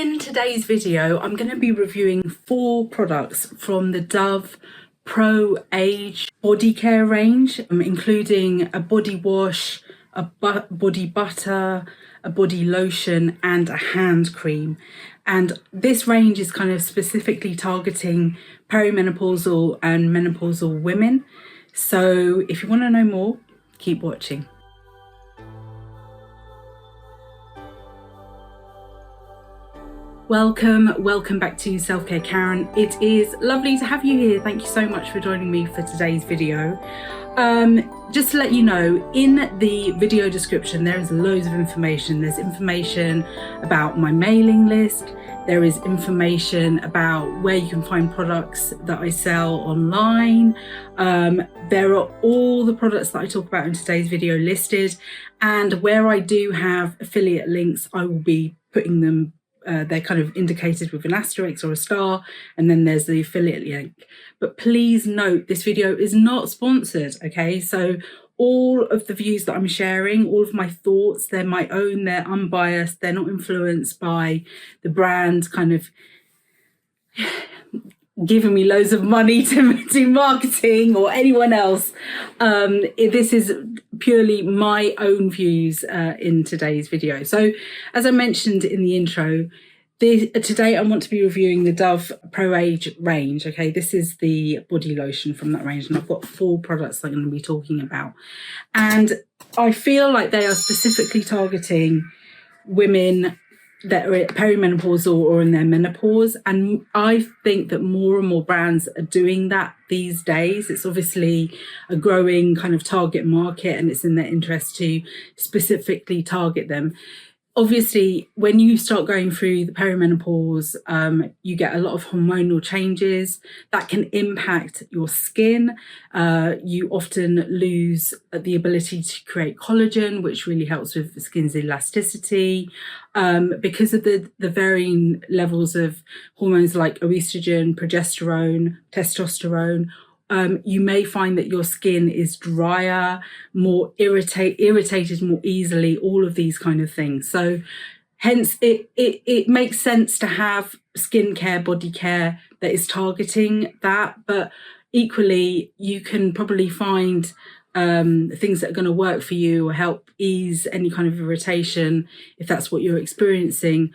In today's video, I'm going to be reviewing 4 products from the Dove Pro Age body care range, including a body wash, a body butter, a body lotion and a hand cream. And this range is kind of specifically targeting perimenopausal and menopausal women. So if you want to know more, keep watching. Welcome back to Self-Care Karen. It is lovely to have you here. Thank you so much for joining me for today's video. Just to let you know, in the video description there is loads of information. There's information about my mailing list, there is information about where you can find products that I sell online. There are all the products that I talk about in today's video listed, and where I do have affiliate links I will be putting them. They're kind of indicated with an asterisk or a star, and then there's the affiliate link. But please note, this video is not sponsored, okay? So all of the views that I'm sharing, all of my thoughts, they're my own, they're unbiased, they're not influenced by the brand kind of giving me loads of money to do marketing or anyone else. This is purely my own views in today's video. So as I mentioned in the intro, today I want to be reviewing the Dove Pro Age range. Okay, this is the body lotion from that range, and I've got 4 products I'm going to be talking about. And I feel like they are specifically targeting women that are perimenopausal or in their menopause, and I think that more and more brands are doing that these days. It's obviously a growing kind of target market, and it's in their interest to specifically target them. Obviously, when you start going through the perimenopause, you get a lot of hormonal changes that can impact your skin. You often lose the ability to create collagen, which really helps with the skin's elasticity. Because of the varying levels of hormones like estrogen, progesterone, testosterone, you may find that your skin is drier, more irritated more easily, all of these kind of things. So hence it makes sense to have skincare, body care that is targeting that. But equally, you can probably find things that are going to work for you or help ease any kind of irritation, if that's what you're experiencing,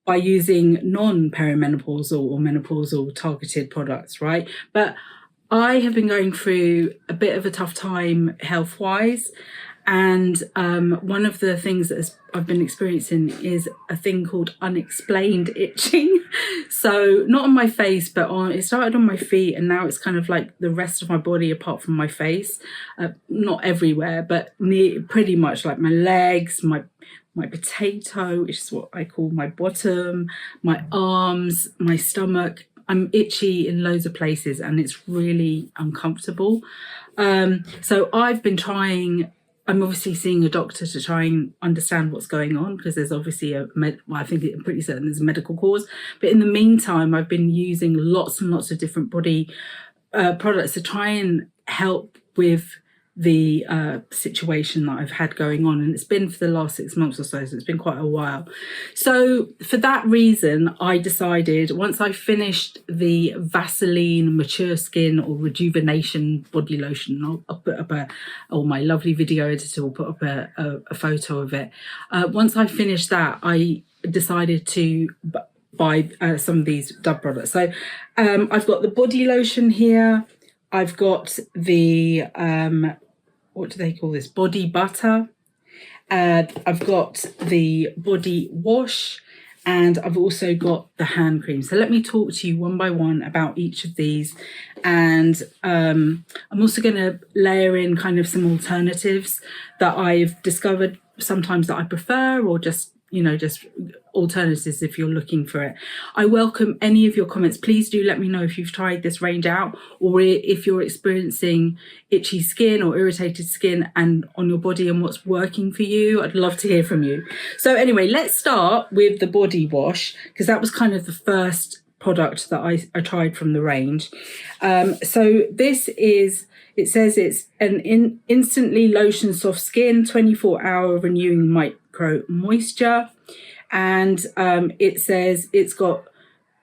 by using non-perimenopausal or menopausal targeted products, right? But I have been going through a bit of a tough time health-wise, and one of the things that I've been experiencing is a thing called unexplained itching. So not on my face, but it started on my feet, and now it's kind of like the rest of my body apart from my face. Not everywhere, but pretty much like my legs, my potato, which is what I call my bottom, my arms, my stomach. I'm itchy in loads of places, and it's really uncomfortable. So I've been trying, I'm obviously seeing a doctor to try and understand what's going on, because there's obviously I think I'm pretty certain there's a medical cause. But in the meantime, I've been using lots and lots of different body products to try and help with the situation that I've had going on, and it's been for the last 6 months or so it's been quite a while. So for that reason, I decided, once I finished the Vaseline Mature Skin or Rejuvenation body lotion, I'll put up or my lovely video editor will put up a photo of it. Once I finished that, I decided to buy some of these Dove products. So I've got the body lotion here, I've got the what do they call this? Body butter. I've got the body wash, and I've also got the hand cream. So let me talk to you one by one about each of these. And I'm also going to layer in kind of some alternatives that I've discovered sometimes that I prefer, or just alternatives if you're looking for it. I welcome any of your comments. Please do let me know if you've tried this range out, or if you're experiencing itchy skin or irritated skin and on your body, and what's working for you. I'd love to hear from you. So anyway, let's start with the body wash, because that was kind of the first product that I tried from the range. So this is, it says it's an instantly lotion soft skin, 24-hour renewing micro moisture. and it says it's got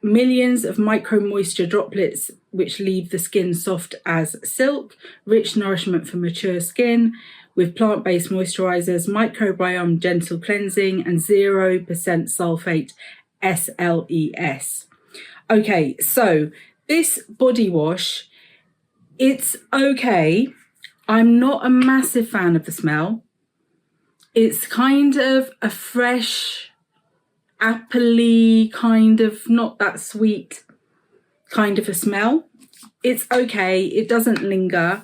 millions of micro moisture droplets which leave the skin soft as silk, rich nourishment for mature skin with plant-based moisturizers, microbiome gentle cleansing, and 0% sulfate SLES. Okay, so this body wash, it's okay. I'm not a massive fan of the smell. It's kind of a fresh, appley, kind of not that sweet kind of a smell. It's okay. It doesn't linger.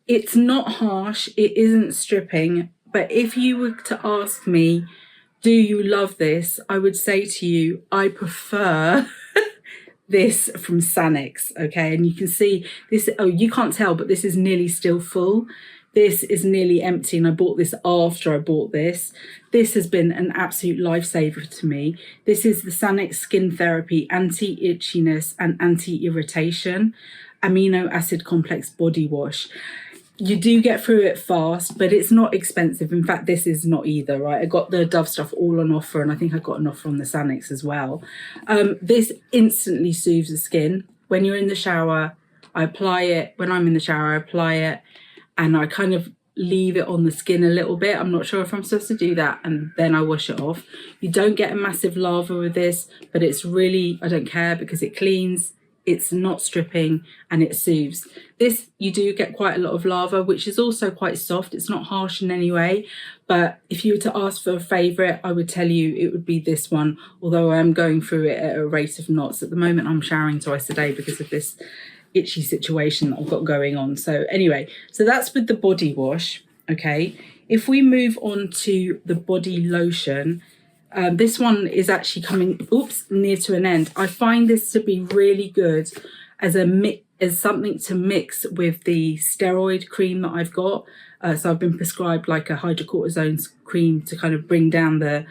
It's not harsh. It isn't stripping. But if you were to ask me, do you love this? I would say to you, I prefer this from Sanex, okay? And you can see this, oh, you can't tell, but this is nearly still full. This is nearly empty, and I bought this after I bought this. This has been an absolute lifesaver to me. This is the Sanex Skin Therapy Anti-Itchiness and Anti-Irritation Amino Acid Complex Body Wash. You do get through it fast, but it's not expensive. In fact, this is not either, right? I got the Dove stuff all on offer, and I think I got an offer on the Sanex as well. This instantly soothes the skin. When you're in the shower, I apply it. When I'm in the shower, I apply it, and I kind of leave it on the skin a little bit. I'm not sure if I'm supposed to do that, and then I wash it off. You don't get a massive lava with this, but it's really, I don't care because it cleans. It's not stripping and it soothes. This, you do get quite a lot of lava, which is also quite soft. It's not harsh in any way, but if you were to ask for a favourite, I would tell you it would be this one, although I'm going through it at a rate of knots. At the moment, I'm showering twice a day because of this itchy situation that I've got going on. So anyway, so that's with the body wash, okay? If we move on to the body lotion, this one is actually coming, near to an end. I find this to be really good as something to mix with the steroid cream that I've got. So I've been prescribed like a hydrocortisone cream to kind of bring down the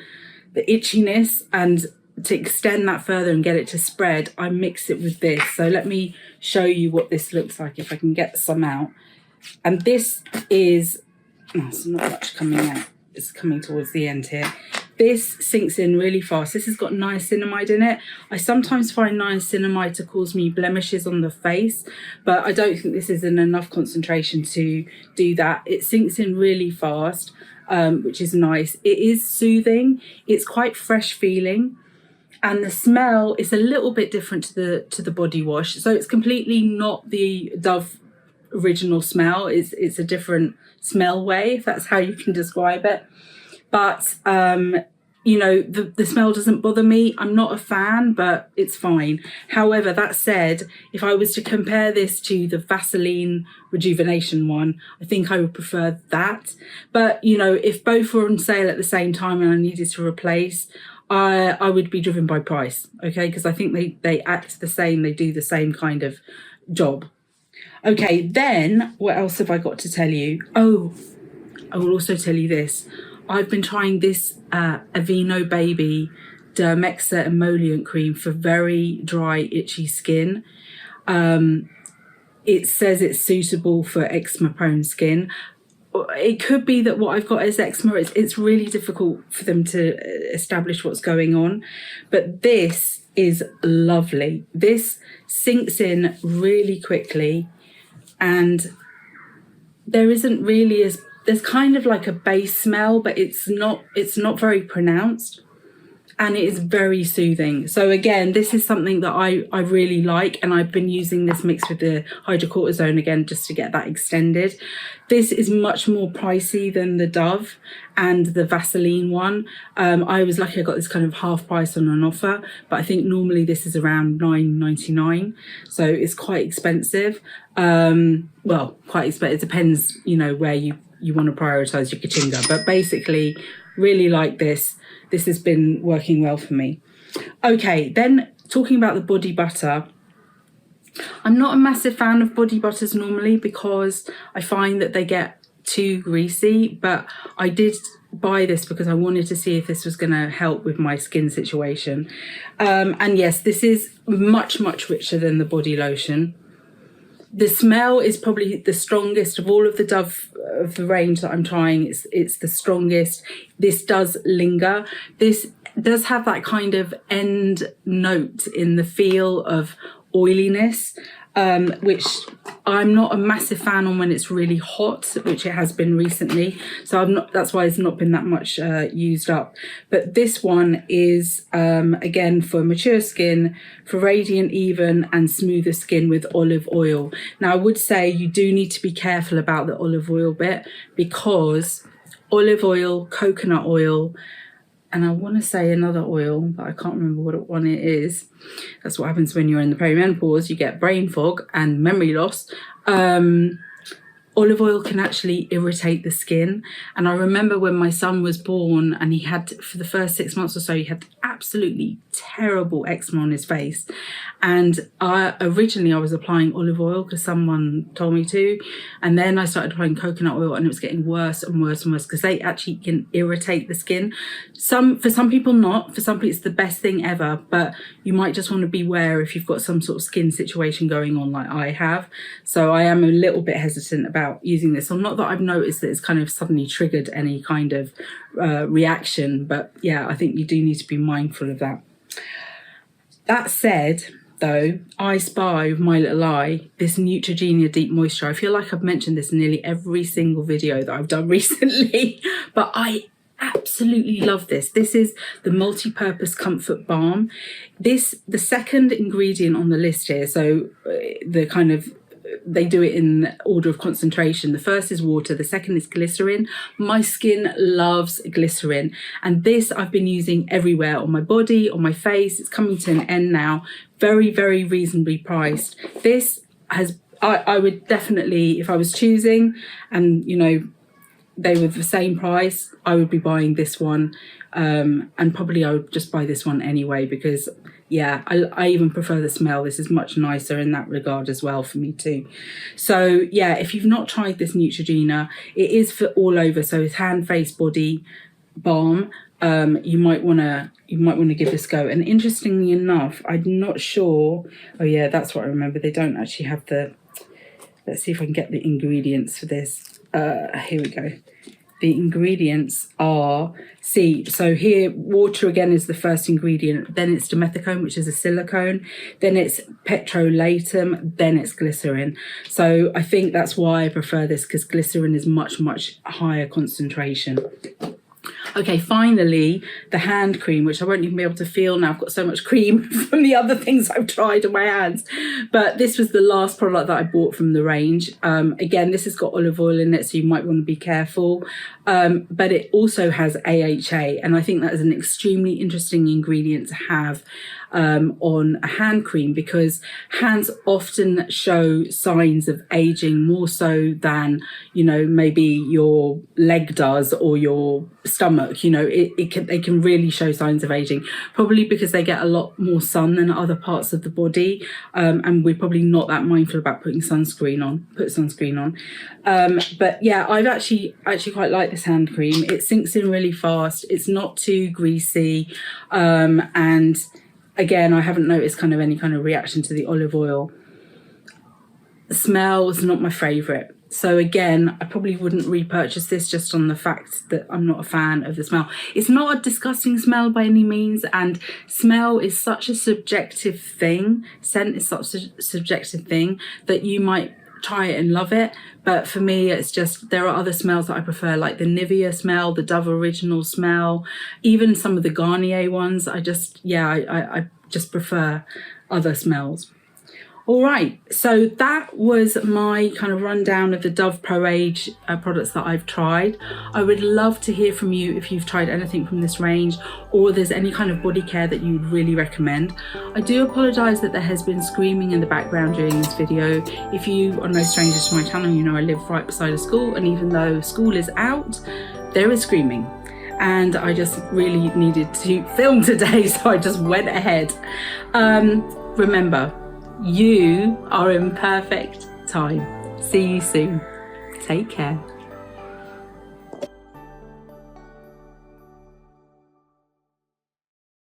itchiness, and to extend that further and get it to spread, I mix it with this. So let me show you what this looks like if I can get some out. And this is, it's not much coming out. It's coming towards the end here. This sinks in really fast. This has got niacinamide in it. I sometimes find niacinamide to cause me blemishes on the face, but I don't think this is in enough concentration to do that. It sinks in really fast, which is nice. It is soothing. It's quite fresh feeling, and the smell is a little bit different to the body wash. So it's completely not the Dove original smell. It's a different smell way, if that's how you can describe it. But, you know, the smell doesn't bother me. I'm not a fan, but it's fine. However, that said, if I was to compare this to the Vaseline Rejuvenation one, I think I would prefer that. But, you know, if both were on sale at the same time and I needed to replace, I would be driven by price, okay? Because I think they act the same. They do the same kind of job. Okay, then what else have I got to tell you? Oh, I will also tell you this. I've been trying this Aveeno Baby Dermexa Emollient Cream for very dry, itchy skin. It says it's suitable for eczema-prone skin. It could be that what I've got is eczema. It's really difficult for them to establish what's going on. But this is lovely. This sinks in really quickly, and there isn't really there's kind of like a base smell, but it's not very pronounced, and it is very soothing. So again, this is something that I really like, and I've been using this mixed with the hydrocortisone again just to get that extended. This is much more pricey than the Dove and the Vaseline one. I was lucky I got this kind of half price on an offer, but I think normally this is around $9.99, so it's quite expensive. Well, quite expensive. It depends, you know, where you want to prioritize your kachinga, but basically really like this. This has been working well for me. Okay, then talking about the body butter. I'm not a massive fan of body butters normally because I find that they get too greasy, but I did buy this because I wanted to see if this was going to help with my skin situation. And yes, this is much, much richer than the body lotion. The smell is probably the strongest of all of the Dove of the range that I'm trying. It's the strongest. This does linger. This does have that kind of end note in the feel of oiliness, which I'm not a massive fan on when it's really hot, which it has been recently. So that's why it's not been that much used up. But this one is, again, for mature skin, for radiant, even and smoother skin with olive oil. Now, I would say you do need to be careful about the olive oil bit, because olive oil, coconut oil, and I want to say another oil, but I can't remember what one it is. That's what happens when you're in the perimenopause. You get brain fog and memory loss. Olive oil can actually irritate the skin. And I remember when my son was born and he had, for the first 6 months or so, he had absolutely terrible eczema on his face. And originally I was applying olive oil because someone told me to. And then I started applying coconut oil, and it was getting worse and worse and worse because they actually can irritate the skin. For some people not. For some people it's the best thing ever. But you might just want to beware if you've got some sort of skin situation going on like I have. So I am a little bit hesitant about using this. So not that I've noticed that it's kind of suddenly triggered any kind of reaction. But yeah, I think you do need to be mindful of that. That said, though, I spy with my little eye this Neutrogena Deep Moisture. I feel like I've mentioned this in nearly every single video that I've done recently, but I absolutely love this. This is the multi-purpose comfort balm. The second ingredient on the list here, so they do it in order of concentration. The first is water, the second is glycerin. My skin loves glycerin, and this I've been using everywhere, on my body, on my face. It's coming to an end now. Very, very reasonably priced. This has, I would definitely, if I was choosing and, you know, they were the same price, I would be buying this one. And probably I would just buy this one anyway, because yeah, I even prefer the smell. This is much nicer in that regard as well for me too. So yeah, if you've not tried this Neutrogena, it is for all over. So it's hand, face, body balm. You might want to give this a go. And interestingly enough, I'm not sure. Oh yeah, that's what I remember. They don't actually have let's see if I can get the ingredients for this. Here we go. The ingredients are, so here water again is the first ingredient, then it's dimethicone, which is a silicone, then it's petrolatum, then it's glycerin. So I think that's why I prefer this, because glycerin is much, much higher concentration. Okay, finally, the hand cream, which I won't even be able to feel now. I've got so much cream from the other things I've tried on my hands. But this was the last product that I bought from the range. Again, this has got olive oil in it, so you might want to be careful. But it also has AHA, and I think that is an extremely interesting ingredient to have on a hand cream, because hands often show signs of aging more so than, you know, maybe your leg does or your stomach. You know, they can really show signs of aging, probably because they get a lot more sun than other parts of the body, and we're probably not that mindful about putting sunscreen on. But yeah, I've actually quite like this hand cream. It sinks in really fast, it's not too greasy, and again, I haven't noticed kind of any kind of reaction to the olive oil. The smell is not my favourite. So again, I probably wouldn't repurchase this just on the fact that I'm not a fan of the smell. It's not a disgusting smell by any means, and smell is such a subjective thing. Scent is such a subjective thing that you might try it and love it, but for me it's just, there are other smells that I prefer, like the Nivea smell, the Dove Original smell, even some of the Garnier ones. I just prefer other smells. All right, so that was my kind of rundown of the Dove Pro Age products that I've tried. I would love to hear from you if you've tried anything from this range, or there's any kind of body care that you would really recommend. I do apologise that there has been screaming in the background during this video. If you are no stranger to my channel, you know I live right beside a school, and even though school is out, there is screaming. And I just really needed to film today, so I just went ahead. Remember, you are in perfect time. See you soon. Take care.